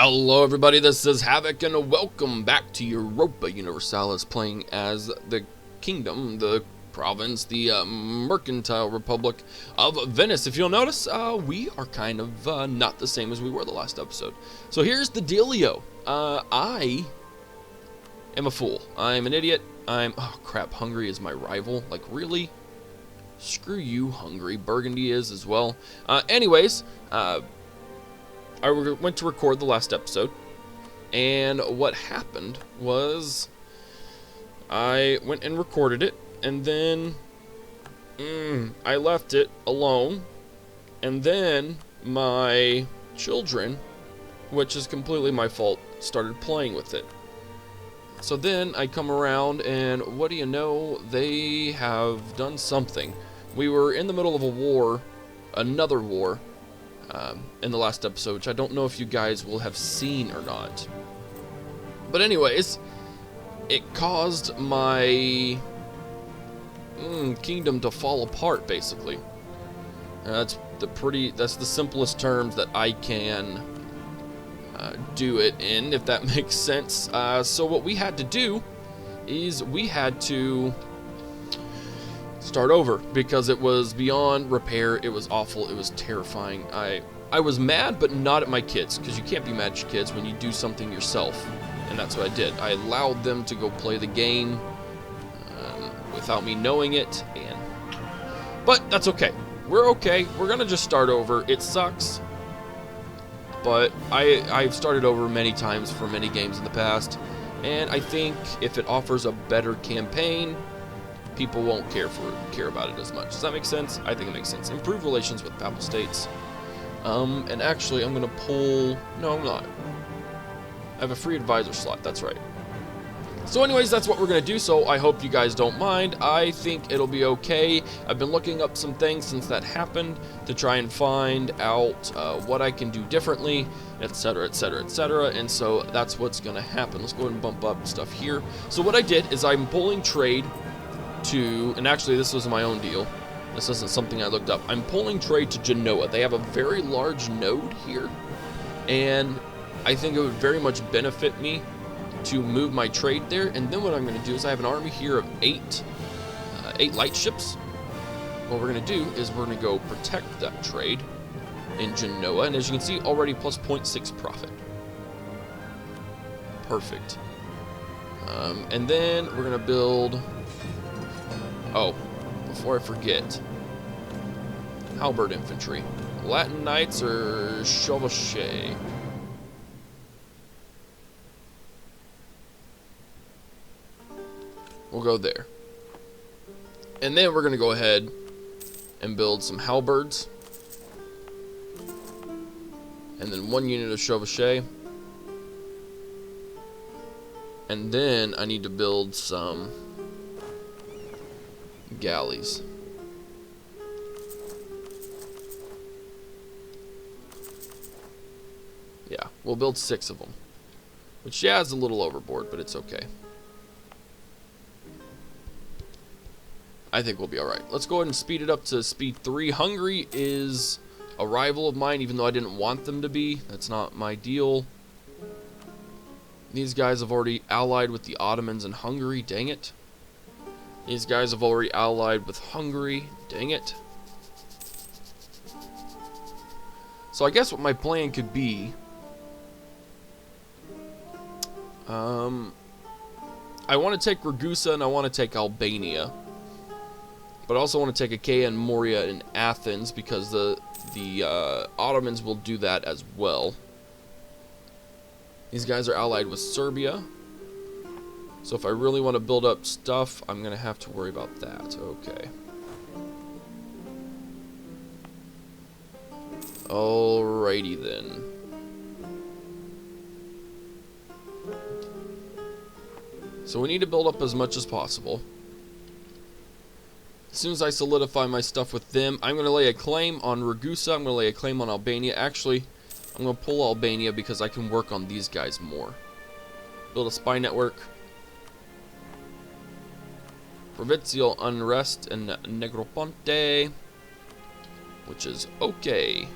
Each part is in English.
Hello everybody, this is Havoc and welcome back to Europa Universalis, playing as the kingdom, the province, the mercantile republic of Venice. If you'll notice, we are kind of not the same as we were the last episode. So here's the dealio. I am a fool. I'm an idiot. Oh crap, Hungary is my rival. Like, really? Screw you, Hungary. Burgundy is as well. Anyways, I went to record the last episode, and what happened was I went and recorded it, and then I left it alone, and then my children, which is completely my fault, started playing with it. So then I come around, and what do you know, they have done something. We were in the middle of a war, another war, in the last episode, which I don't know if you guys will have seen or not. But anyways, it caused my kingdom to fall apart, basically. That's the simplest terms that I can do it in, if that makes sense. So what we had to do is we had to start over because it was beyond repair. It was awful. It was terrifying. I was mad, but not at my kids, because you can't be mad at your kids when you do something yourself, and that's what I did. I allowed them to go play the game without me knowing it, but that's okay. We're okay. We're gonna just start over. It sucks, but I've started over many times for many games in the past, and I think if it offers a better campaign, people won't care about it as much. Does that make sense? I think it makes sense. Improve relations with Papal States. And actually, I'm gonna pull... No, I'm not. I have a free advisor slot, that's right. So anyways, that's what we're gonna do, so I hope you guys don't mind. I think it'll be okay. I've been looking up some things since that happened to try and find out what I can do differently, etc, etc, etc, and so that's what's gonna happen. Let's go ahead and bump up stuff here. So what I did is I'm pulling trade to... And actually, this was my own deal. This isn't something I looked up. I'm pulling trade to Genoa. They have a very large node here, and I think it would very much benefit me to move my trade there. And then what I'm going to do is I have an army here of eight light ships. What we're going to do is we're going to go protect that trade in Genoa, and as you can see, already plus 0.6 profit. Perfect. And then we're going to build... Oh, before I forget, halberd infantry, Latin knights or chevauchés. We'll go there, and then we're gonna go ahead and build some halberds, and then one unit of chevauchés, and then I need to build some galleys. Yeah, we'll build 6 of them, which, yeah, is a little overboard, but it's okay. I think we'll be alright. Let's go ahead and speed it up to speed 3. Hungary is a rival of mine, even though I didn't want them to be. That's not my deal. These guys have already allied with the Ottomans in Hungary. Dang it. These guys have already allied with Hungary. Dang it. So I guess what my plan could be... I want to take Ragusa and I want to take Albania. But I also want to take Achaia and Moria in Athens, because the Ottomans will do that as well. These guys are allied with Serbia. So if I really want to build up stuff, I'm going to have to worry about that. Okay. Alrighty then. So we need to build up as much as possible. As soon as I solidify my stuff with them, I'm going to lay a claim on Ragusa. I'm going to lay a claim on Albania. Actually, I'm going to pull Albania because I can work on these guys more. Build a spy network. Provincial unrest in Negroponte, which is okay.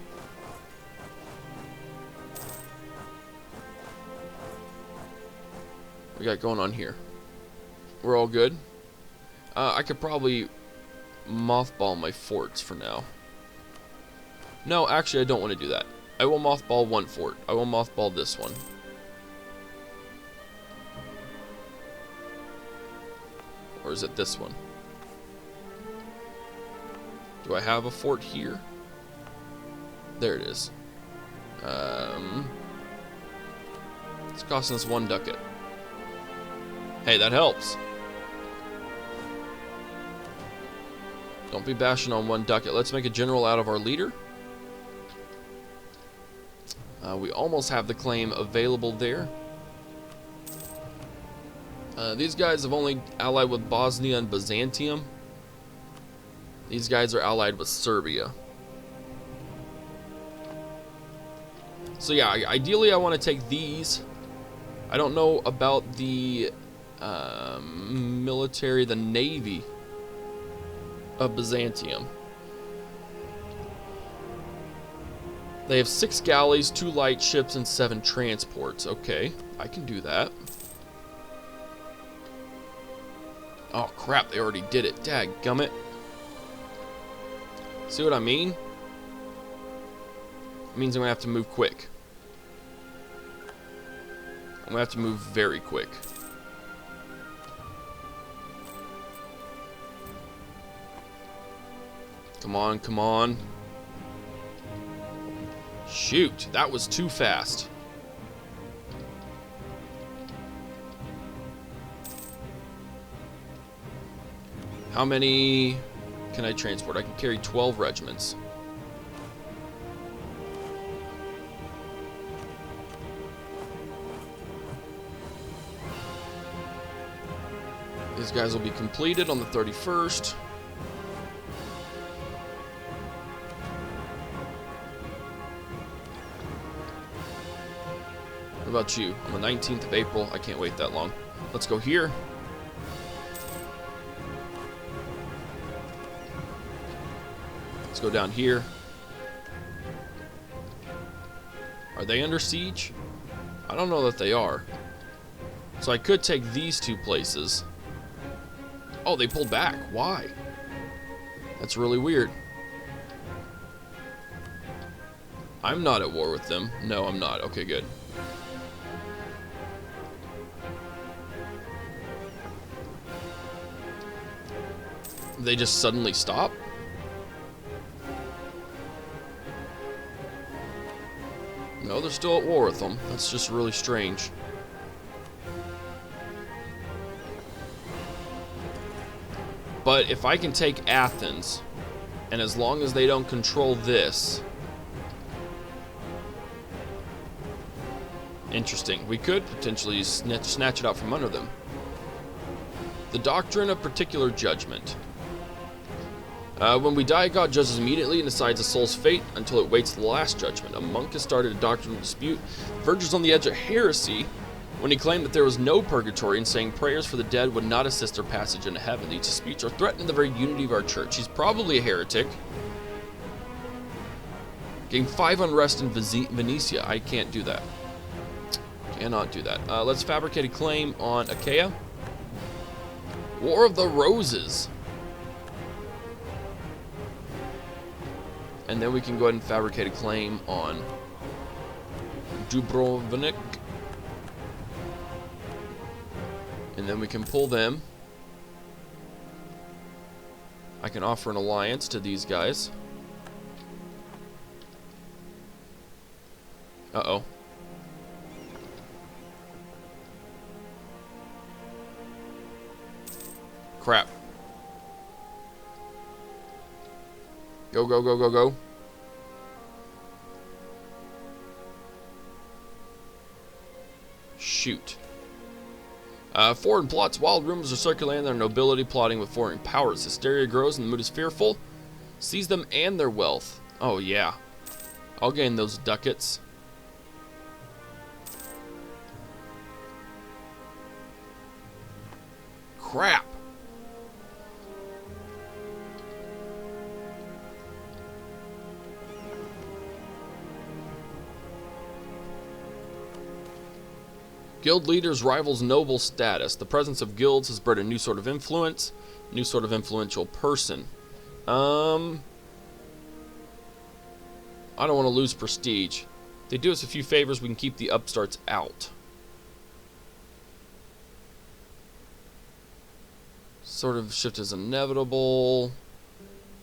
we got going on here? We're all good. I could probably mothball my forts for now. No, actually, I don't want to do that. I will mothball one fort. I will mothball this one. Or is it this one? Do I have a fort here? There it is. It's costing us 1 ducat. Hey, that helps. Don't be bashing on 1 ducat. Let's make a general out of our leader. We almost have the claim available there. These guys have only allied with Bosnia and Byzantium. These guys are allied with Serbia. So yeah, ideally I want to take these. I don't know about the military, the navy of Byzantium. They have 6 galleys, 2 light ships, and 7 transports. Okay, I can do that. Oh crap, they already did it. Dadgummit. See what I mean? It means I'm gonna have to move quick. I'm gonna have to move very quick. Come on, come on. Shoot, that was too fast. How many can I transport? I can carry 12 regiments. These guys will be completed on the 31st. What about you? On the 19th of April. I can't wait that long. Let's go here. Let's go down here. Are they under siege? I don't know that they are. So I could take these 2 places. Oh, they pulled back. Why? That's really weird. I'm not at war with them. No, I'm not. Okay, good. They just suddenly stop? No, they're still at war with them. That's just really strange. But if I can take Athens, and as long as they don't control this... Interesting. We could potentially snatch it out from under them. The doctrine of particular judgment. When we die, God judges immediately and decides a soul's fate until it waits the last judgment. A monk has started a doctrinal dispute, verges on the edge of heresy, when he claimed that there was no purgatory and saying prayers for the dead would not assist their passage into heaven. These disputes are threatening the very unity of our church. He's probably a heretic. Gain 5 unrest in Venetia. I can't do that. Cannot do that. Let's fabricate a claim on Achaia. War of the Roses. And then we can go ahead and fabricate a claim on Dubrovnik. And then we can pull them. I can offer an alliance to these guys. Uh-oh. Crap. Go, go, go, go, go. Shoot. Foreign plots. Wild rumors are circulating their nobility plotting with foreign powers. Hysteria grows and the mood is fearful. Seize them and their wealth. Oh, yeah. I'll gain those ducats. Crap. Guild leaders rivals noble status. The presence of guilds has bred a new sort of influence, new sort of influential person. I don't want to lose prestige. If they do us a few favors, we can keep the upstarts out. Sort of shift is inevitable.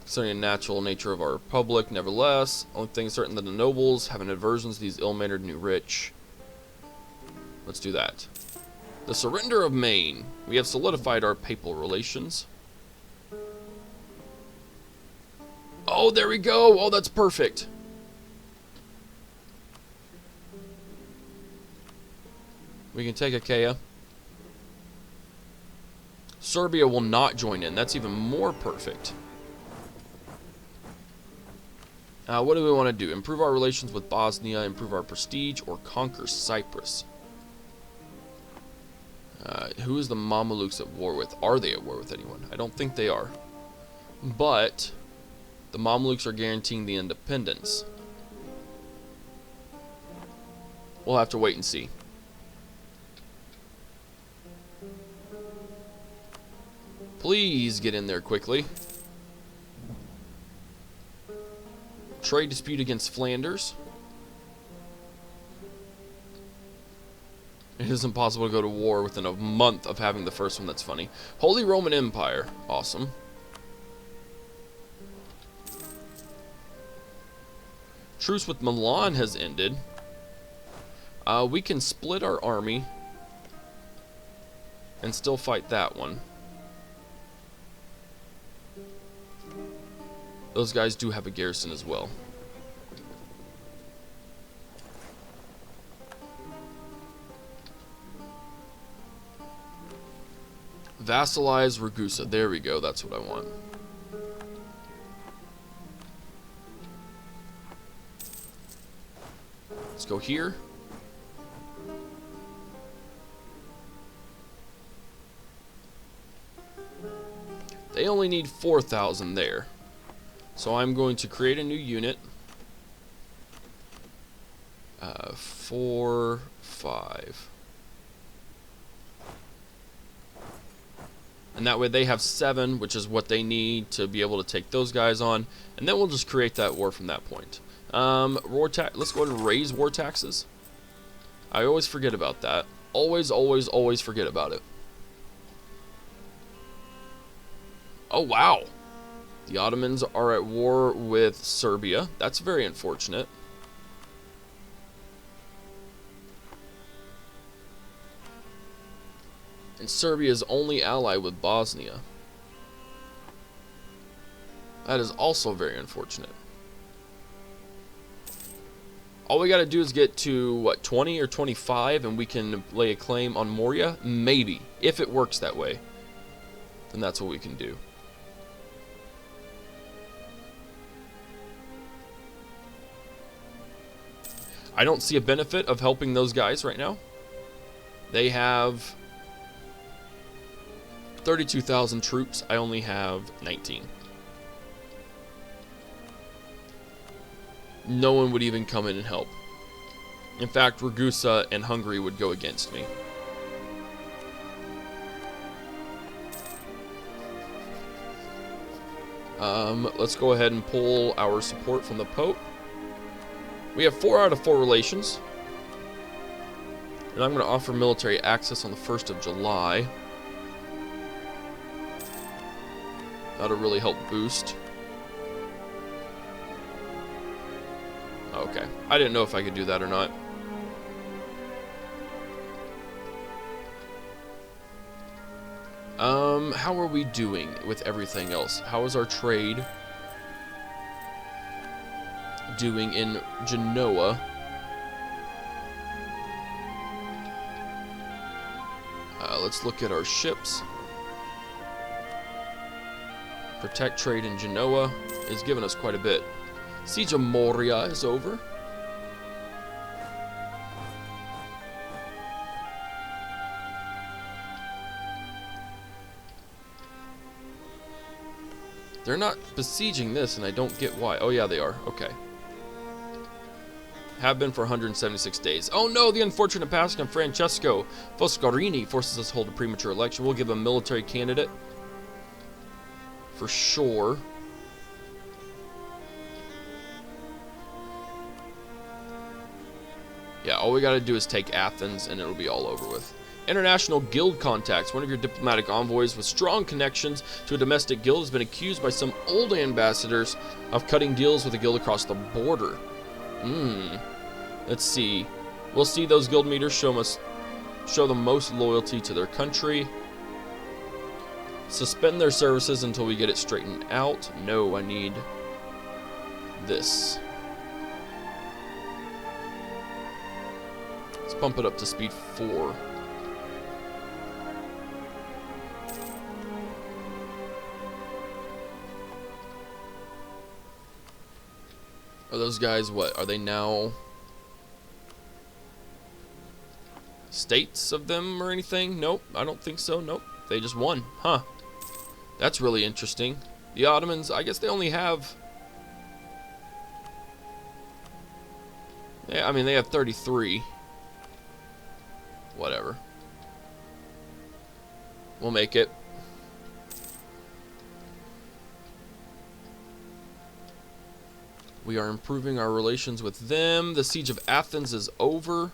Concerning the natural nature of our republic, nevertheless, only thing certain that the nobles have an aversion to these ill-mannered new rich. Let's do that. The surrender of Maine. We have solidified our papal relations. Oh, there we go. Oh, that's perfect. We can take Achaia. Serbia will not join in. That's even more perfect. What do we want to do? Improve our relations with Bosnia, improve our prestige, or conquer Cyprus? Who is the Mamelukes at war with? Are they at war with anyone? I don't think they are. But the Mamelukes are guaranteeing the independence. We'll have to wait and see. Please get in there quickly. Trade dispute against Flanders. It isn't possible to go to war within a month of having the first one. That's funny. Holy Roman Empire. Awesome. Truce with Milan has ended. We can split our army and still fight that one. Those guys do have a garrison as well. Vassalize Ragusa. There we go. That's what I want. Let's go here. They only need 4,000 there. So I'm going to create a new unit. 4, 5. And that way they have 7, which is what they need to be able to take those guys on. And then we'll just create that war from that point. Let's go ahead and raise war taxes. I always forget about that. Always, always, always forget about it. Oh, wow. The Ottomans are at war with Serbia. That's very unfortunate. And Serbia's only ally with Bosnia. That is also very unfortunate. All we gotta do is get to, what, 20 or 25, and we can lay a claim on Moria? Maybe. If it works that way, then that's what we can do. I don't see a benefit of helping those guys right now. They have 32,000 troops. I only have 19. No one would even come in and help. In fact, Ragusa and Hungary would go against me. Let's go ahead and pull our support from the Pope. We have 4 out of 4 relations. And I'm going to offer military access on the 1st of July. That'll really help boost. Okay. I didn't know if I could do that or not. How are we doing with everything else? How is our trade doing in Genoa? Let's look at our ships. Protect trade in Genoa is giving us quite a bit. Siege of Moria is over. They're not besieging this, and I don't get why. Oh, yeah, they are. Okay. Have been for 176 days. Oh no, the unfortunate passing of Francesco Foscarini forces us to hold a premature election. We'll give a military candidate. For sure. Yeah, all we gotta do is take Athens and it'll be all over with. International guild contacts. One of your diplomatic envoys with strong connections to a domestic guild has been accused by some old ambassadors of cutting deals with a guild across the border. Let's see. We'll see those guild meters show the most loyalty to their country. Suspend their services until we get it straightened out. No, I need this. Let's pump it up to speed 4. Are those guys what? Are they now states of them or anything? Nope, I don't think so. Nope, they just won. Huh. That's really interesting. The Ottomans, I guess they only have... Yeah, I mean, they have 33. Whatever. We'll make it. We are improving our relations with them. The siege of Athens is over.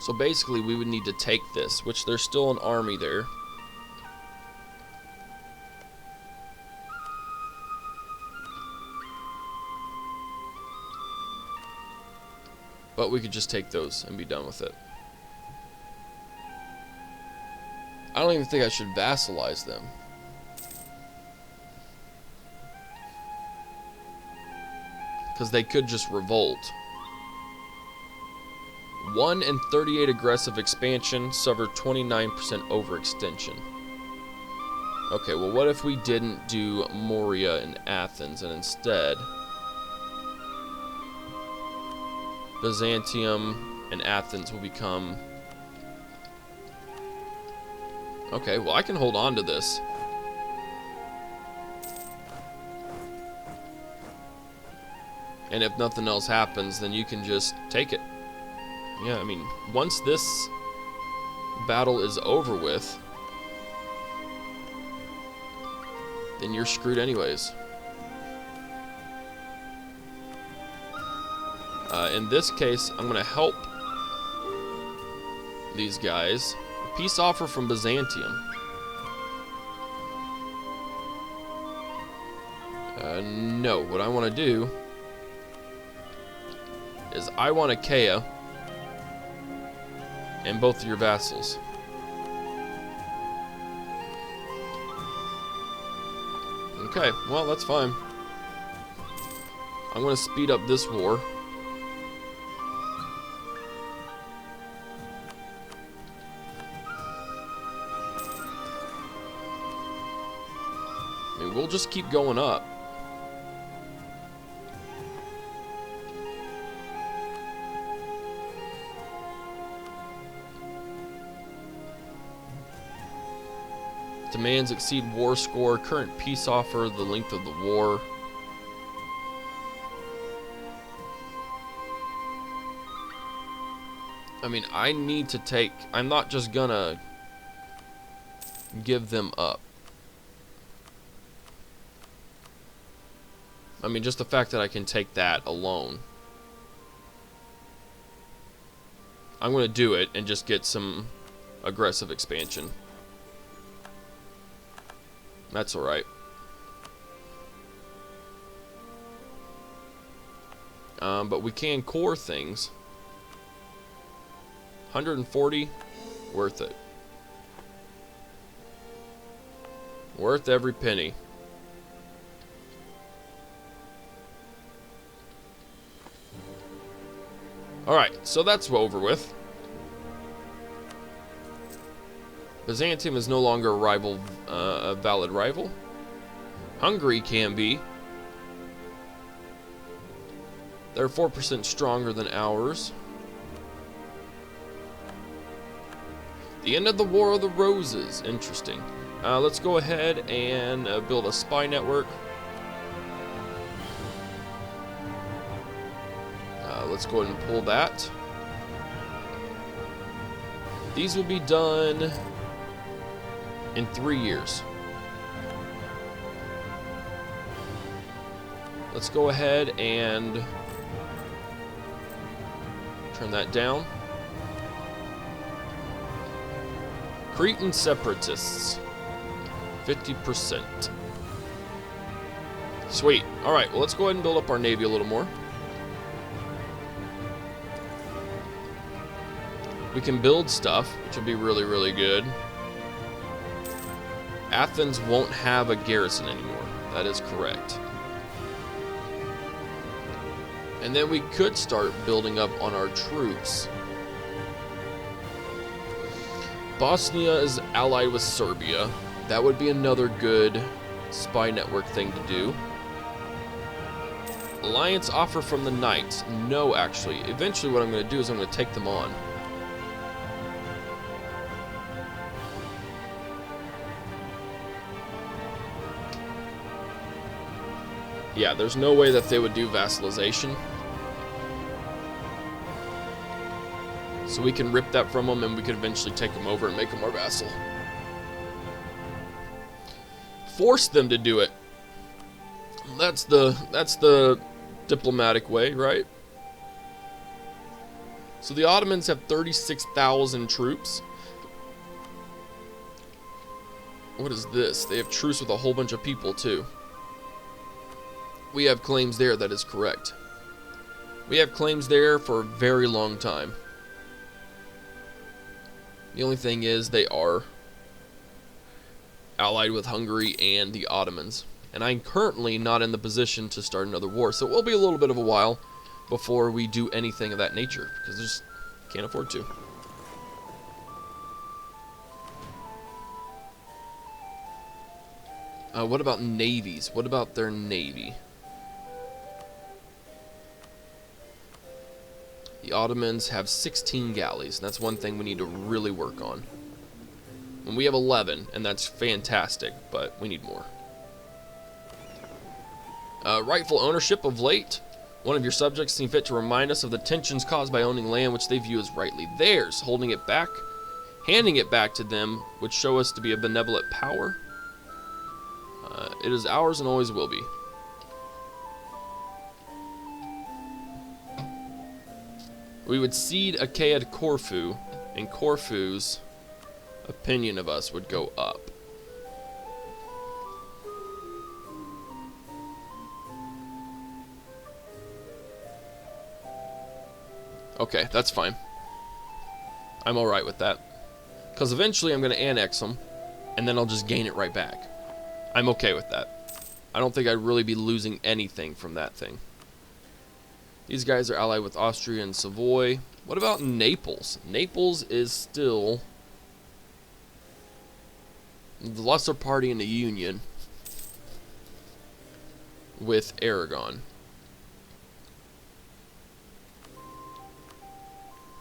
So basically we would need to take this, which there's still an army there. But we could just take those and be done with it. I don't even think I should vassalize them. Because they could just revolt. 1 in 38 aggressive expansion, suffer 29% overextension. Okay, well what if we didn't do Moria and Athens and instead Byzantium and Athens will become... Okay, well I can hold on to this. And if nothing else happens, then you can just take it. Yeah, I mean, once this battle is over with, then you're screwed anyways. In this case, I'm going to help these guys. A peace offer from Byzantium. No, what I want to do is I want Achaia and both of your vassals. Okay, well, that's fine. I'm going to speed up this war. I mean, we'll just keep going up. Demands exceed war score. Current peace offer. The length of the war. I mean, I need to take... I'm not just gonna give them up. I mean, just the fact that I can take that alone. I'm gonna do it and just get some aggressive expansion. That's alright. But we can core things. 140, worth it. Worth every penny. Alright, so that's over with. Byzantium is no longer a rival, a valid rival. Hungary can be. They're 4% stronger than ours. The end of the War of the Roses. Interesting. Let's go ahead and build a spy network. let's go ahead and pull that. These will be done in 3 years. Let's go ahead and turn that down. Cretan separatists, 50%. Sweet. Alright, well, let's go ahead and build up our navy a little more. We can build stuff, which would be really, really good. Athens won't have a garrison anymore. That is correct. And then we could start building up on our troops. Bosnia is allied with Serbia. That would be another good spy network thing to do. Alliance offer from the Knights. No, actually. Eventually what I'm going to do is I'm going to take them on. Yeah, there's no way that they would do vassalization. So we can rip that from them and we could eventually take them over and make them our vassal. Force them to do it. That's the diplomatic way, right? So the Ottomans have 36,000 troops. What is this? They have truce with a whole bunch of people too. We have claims there, that is correct. We have claims there for a very long time. The only thing is they are allied with Hungary and the Ottomans. And I'm currently not in the position to start another war, so it will be a little bit of a while before we do anything of that nature, because I just can't afford to. What about navies? What about their navy? The Ottomans have 16 galleys, and that's one thing we need to really work on. And we have 11, and that's fantastic, but we need more. Rightful ownership of late. One of your subjects seem fit to remind us of the tensions caused by owning land which they view as rightly theirs. Holding it back, handing it back to them, would show us to be a benevolent power. It is ours and always will be. We would cede Achaia to Corfu, and Corfu's opinion of us would go up. Okay, that's fine. I'm alright with that. Because eventually I'm going to annex them, and then I'll just gain it right back. I'm okay with that. I don't think I'd really be losing anything from that thing. These guys are allied with Austria and Savoy. What about Naples? Naples is still the lesser party in the Union with Aragon.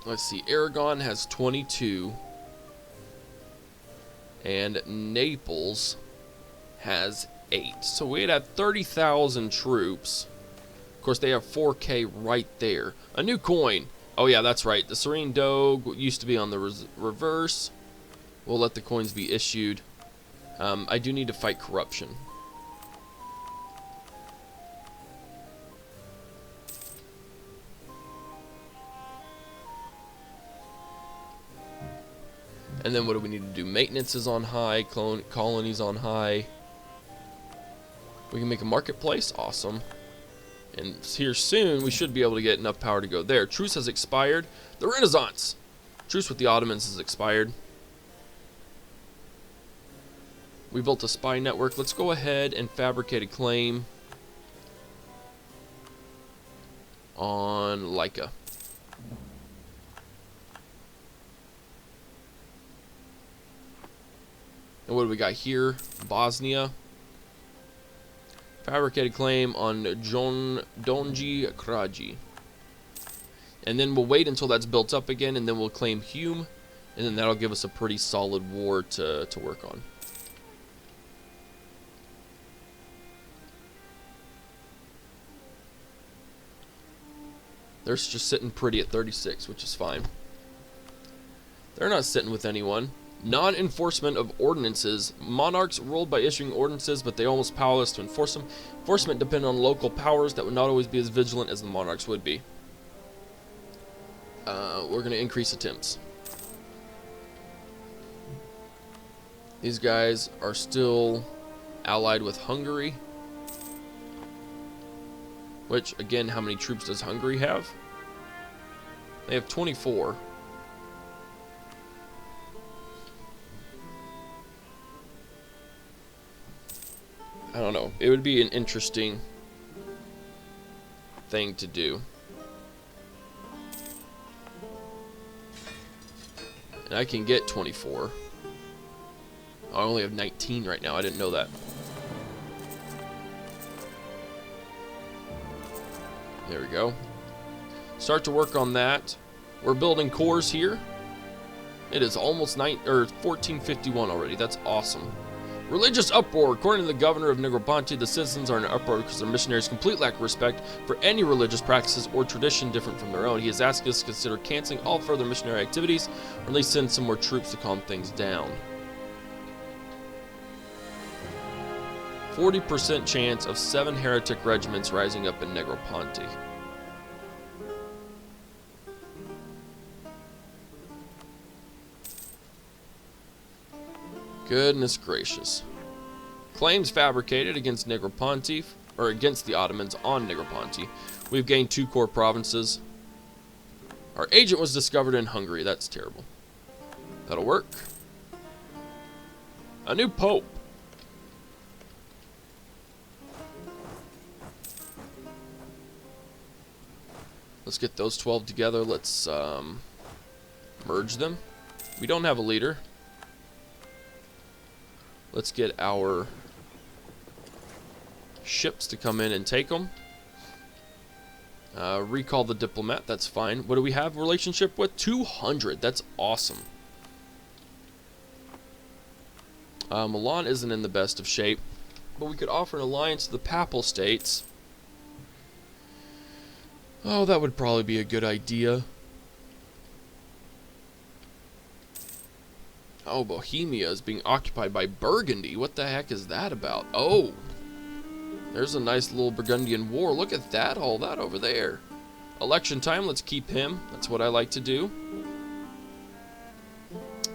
Let's see, Aragon has 22, and Naples has 8. So we'd have 30,000 troops. Of course, they have 4K right there. A new coin. Oh yeah, that's right. The Serene Doge used to be on the reverse. We'll let the coins be issued. I do need to fight corruption. And then what do we need to do? Maintenance is on high. Colonies on high. We can make a marketplace. Awesome. And here soon, we should be able to get enough power to go there. Truce has expired. The Renaissance. Truce with the Ottomans has expired. We built a spy network. Let's go ahead and fabricate a claim on Lyca. And what do we got here? Bosnia. Fabricated claim on Donji Kraji. And then we'll wait until that's built up again, and then we'll claim Hume, and then that'll give us a pretty solid war to work on. They're just sitting pretty at 36, which is fine. They're not sitting with anyone. Non-enforcement of ordinances. Monarchs ruled by issuing ordinances, but they almost powerless to enforce them. Enforcement depended on local powers that would not always be as vigilant as the monarchs would be. We're going to increase attempts. These guys are still allied with Hungary. Which, again, how many troops does Hungary have? They have 24. I don't know. It would be an interesting thing to do. And I can get 24. I only have 19 right now. I didn't know that. There we go. Start to work on that. We're building cores here. It is almost 1451 already. That's awesome. Religious uproar. According to the governor of Negroponte, the citizens are in an uproar because their missionaries complete lack of respect for any religious practices or tradition different from their own. He has asked us to consider canceling all further missionary activities, or at least send some more troops to calm things down. 40% chance of 7 heretic regiments rising up in Negroponte. Goodness gracious. Claims fabricated against Negroponte, or against the Ottomans on Negroponte. We've gained 2 core provinces. Our agent was discovered in Hungary. That's terrible. That'll work. A new pope. Let's get those 12 together. Let's merge them. We don't have a leader. Let's get our ships to come in and take them. Recall the diplomat. That's fine. What do we have relationship with? 200. That's awesome. Milan isn't in the best of shape, but we could offer an alliance to the Papal States. Oh, that would probably be a good idea. Oh, Bohemia is being occupied by Burgundy. What the heck is that about? Oh, there's a nice little Burgundian war. Look at that, all that over there. Election time, let's keep him. That's what I like to do.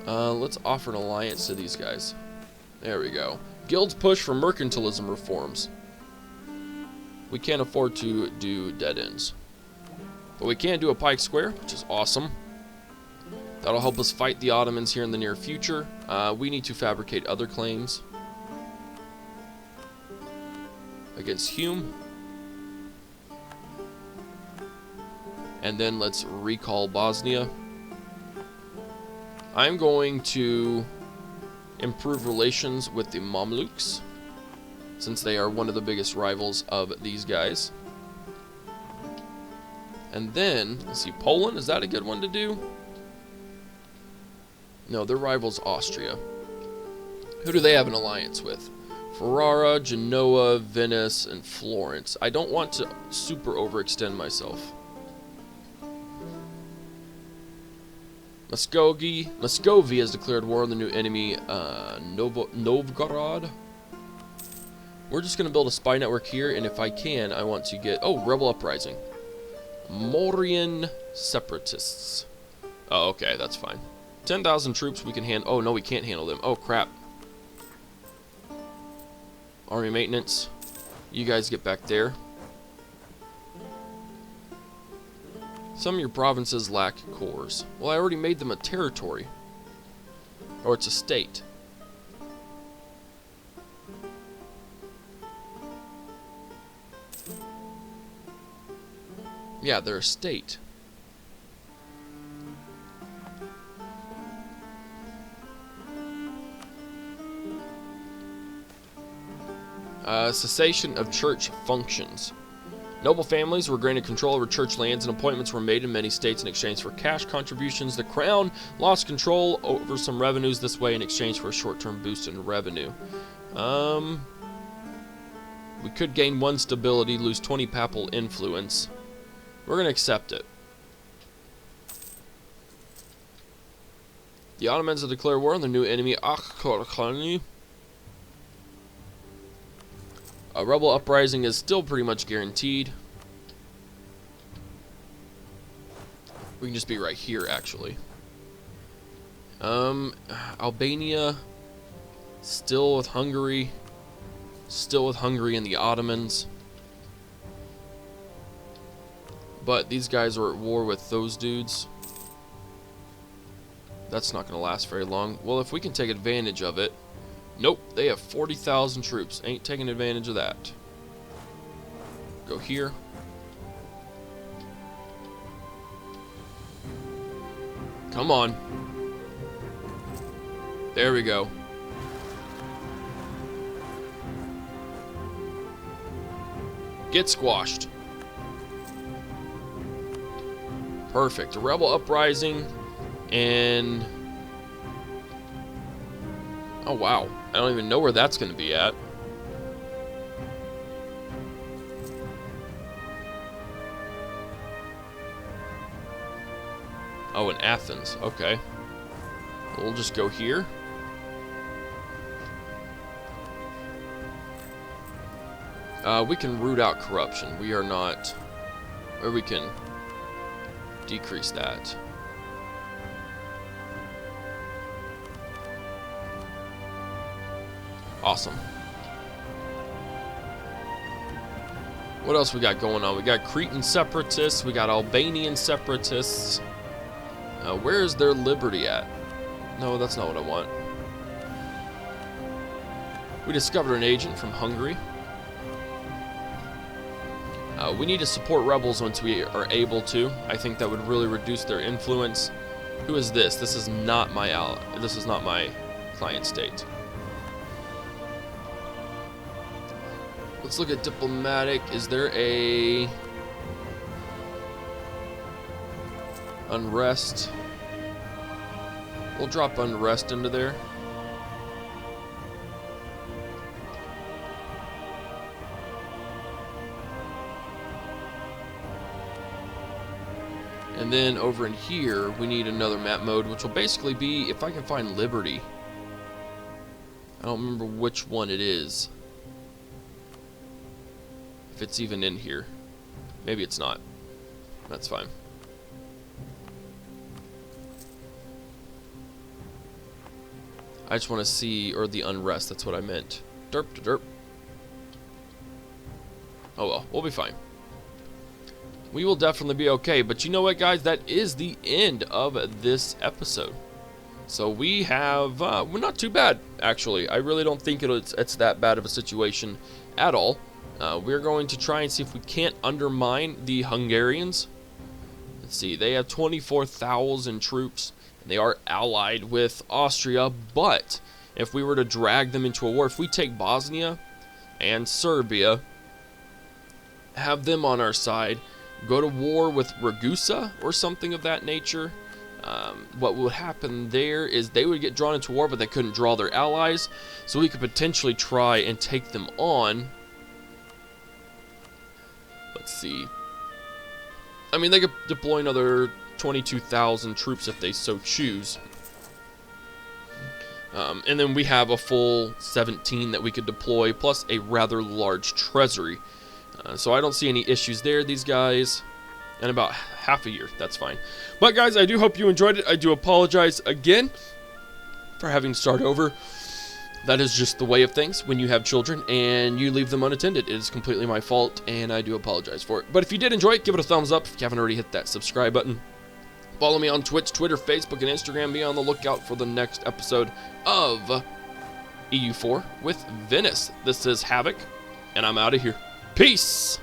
Let's offer an alliance to these guys. There we go. Guilds push for mercantilism reforms. We can't afford to do dead ends. But we can do a pike square, which is awesome. That'll help us fight the Ottomans here in the near future. We need to fabricate other claims against Hume. And then let's recall Bosnia. I'm going to improve relations with the Mamluks, since they are one of the biggest rivals of these guys. And then, let's see, Poland, is that a good one to do? No, their rival's Austria. Who do they have an alliance with? Ferrara, Genoa, Venice, and Florence. I don't want to super overextend myself. Muscovy has declared war on the new enemy, Novgorod. We're just going to build a spy network here, and if I can, I want to get... Oh, rebel uprising. Mauryan separatists. Oh, okay, that's fine. 10,000 troops we can handle. Oh, no, we can't handle them. Oh, crap. Army maintenance. You guys get back there. Some of your provinces lack cores. Well, I already made them a territory. Or it's a state. Yeah, they're a state. Cessation of church functions. Noble families were granted control over church lands, and appointments were made in many states in exchange for cash contributions. The crown lost control over some revenues this way in exchange for a short-term boost in revenue. We could gain 1 stability, lose 20 papal influence. We're going to accept it. The Ottomans have declared war on their new enemy, HforHavoc. A rebel uprising is still pretty much guaranteed. We can just be right here, actually. Albania, still with Hungary. Still with Hungary and the Ottomans. But these guys are at war with those dudes. That's not going to last very long. Well, if we can take advantage of it. Nope, they have 40,000 troops. Ain't taking advantage of that. Go here. Come on. There we go. Get squashed. Perfect. A rebel uprising. And... oh, wow. I don't even know where that's going to be at. Oh, in Athens. Okay. We'll just go here. We can root out corruption. We are not... or we can decrease that. Awesome. What else we got going on? We got Cretan separatists. We got Albanian separatists. Where is their liberty at? No, that's not what I want. We discovered an agent from Hungary. We need to support rebels once we are able to. I think that would really reduce their influence. Who is this? This is not my ally. This is not my client state. Let's look at diplomatic. Is there a unrest? We'll drop unrest into there. And then over in here, we need another map mode, which will basically be if I can find Liberty. I don't remember which one it is. If it's even in here. Maybe it's not. That's fine. I just want to see, or the unrest, that's what I meant. Derp to derp. Oh well, we'll be fine. We will definitely be okay, but you know what, guys? That is the end of this episode. So we have, we're not too bad, actually. I really don't think it's that bad of a situation at all. We're going to try and see if we can't undermine the Hungarians. Let's see, they have 24,000 troops, and they are allied with Austria, but if we were to drag them into a war, if we take Bosnia and Serbia, have them on our side, go to war with Ragusa or something of that nature, what would happen there is they would get drawn into war, but they couldn't draw their allies, so we could potentially try and take them on. Let's see. I mean, they could deploy another 22,000 troops if they so choose. And then we have a full 17 that we could deploy, plus a rather large treasury. So I don't see any issues there, these guys. And about half a year, that's fine. But guys, I do hope you enjoyed it. I do apologize again for having to start over. That is just the way of things when you have children and you leave them unattended. It is completely my fault, and I do apologize for it. But if you did enjoy it, give it a thumbs up. If you haven't already hit that subscribe button. Follow me on Twitch, Twitter, Facebook, and Instagram. Be on the lookout for the next episode of EU4 with Venice. This is Havoc, and I'm out of here. Peace!